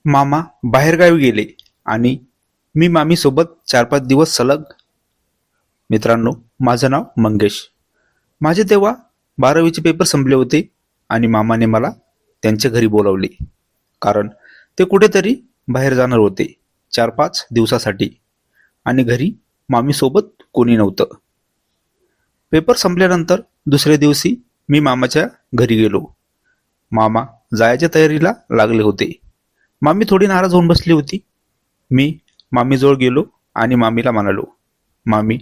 मामा बाहेरगावी गेले आणि मी मामीसोबत 4-5 दिवस सलग. मित्रांनो, माझं नाव मंगेश. माझे तेव्हा 12वीचे पेपर संपले होते आणि मामाने मला त्यांच्या घरी बोलावले, कारण ते कुठेतरी बाहेर जाणार होते 4-5 दिवसासाठी आणि घरी मामीसोबत कोणी नव्हतं. पेपर संपल्यानंतर दुसऱ्या दिवशी मी मामाच्या घरी गेलो. मामा जायच्या तयारीला लागले होते. मामी थोडी नाराज होऊन बसली होती. मी मामीजवळ गेलो आणि मामीला म्हणालो, मामी,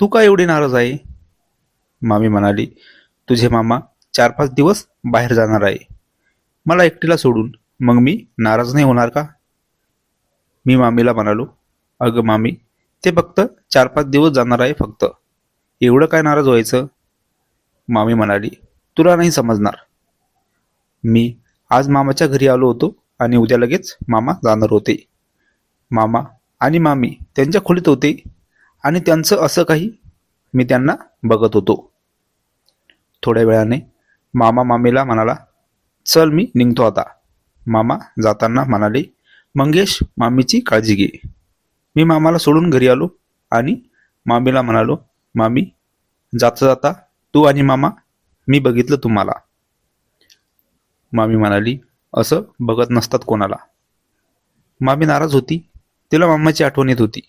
तू का एवढी नाराज आहे? मामी म्हणाली, तुझे मामा 4-5 दिवस बाहेर जाणार आहे, मला एकटीला सोडून, मग मी नाराज नाही होणार का? मी मामीला म्हणालो, अगं मामी, ते फक्त 4-5 दिवस जाणार आहे फक्त, एवढं काय नाराज व्हायचं? मामी म्हणाली, तुला नाही समजणार. मी आज मामाच्या घरी आलो होतो आणि उद्या लगेच मामा जाणार होते. मामा आणि मामी त्यांच्या खोलीत होते आणि त्यांचं असं काही मी त्यांना बघत होतो. थोड्या वेळाने मामा मामीला म्हणाला, चल मी निघतो आता. मामा जाताना म्हणाले, मंगेश, मामीची काळजी घे. मी मामाला सोडून घरी आलो आणि मामीला म्हणालो, मामी, जाता जाता तू आणि मामा, मी बघितलं तुम्हाला. मामी म्हणाली, असं बघत नसतात कोणाला. मामी नाराज होती. तिला मामाची आठवण येत होती.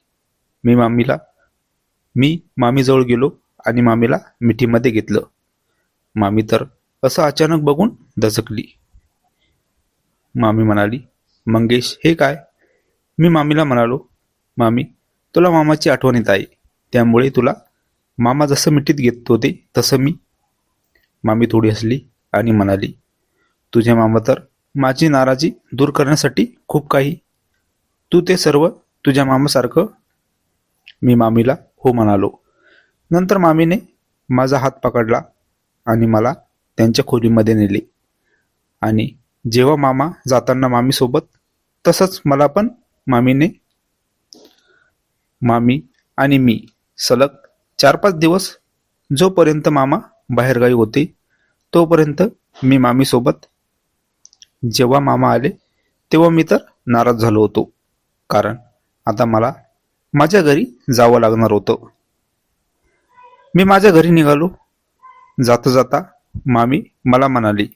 मी मामीजवळ गेलो आणि मामीला मिठीमध्ये घेतलं. मामी तर असं अचानक बघून दचकली. मामी म्हणाली, मंगेश, हे काय? मी मामीला म्हणालो, मामी, तुला मामाची आठवण येत आहे, त्यामुळे तुला मामा जसं मिठीत घेत होते तसं मी. मामी थोडी हसली आणि म्हणाली, तुझे मामा तर माझी नाराजी दूर करण्यासाठी खूप काही. तू ते सर्व तुझ्या मामासारखं. मी मामीला हो म्हणालो. नंतर मामीने माझा हात पकडला आणि मला त्यांच्या खोलीमध्ये नेले. आणि जेव्हा मामा जाताना मामीसोबत, तसंच मला पण मामी आणि मी सलग 4-5 दिवस, जोपर्यंत मामा बाहेरगावी होते तोपर्यंत मी मामीसोबत. जेव्हा मामा आले तेव्हा मी तर नाराज झालो होतो, कारण आता मला माझ्या घरी जावं लागणार होतं. मी माझ्या घरी निघालो. जाता जाता मामी मला म्हणाली,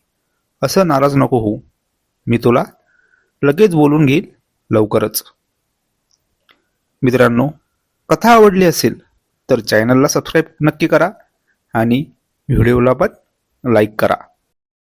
असं नाराज नको होऊ, मी तुला लगेच बोलून घेईल लवकरच. मित्रांनो, कथा आवडली असेल तर चॅनलला सबस्क्राईब नक्की करा आणि व्हिडिओला पण लाईक करा.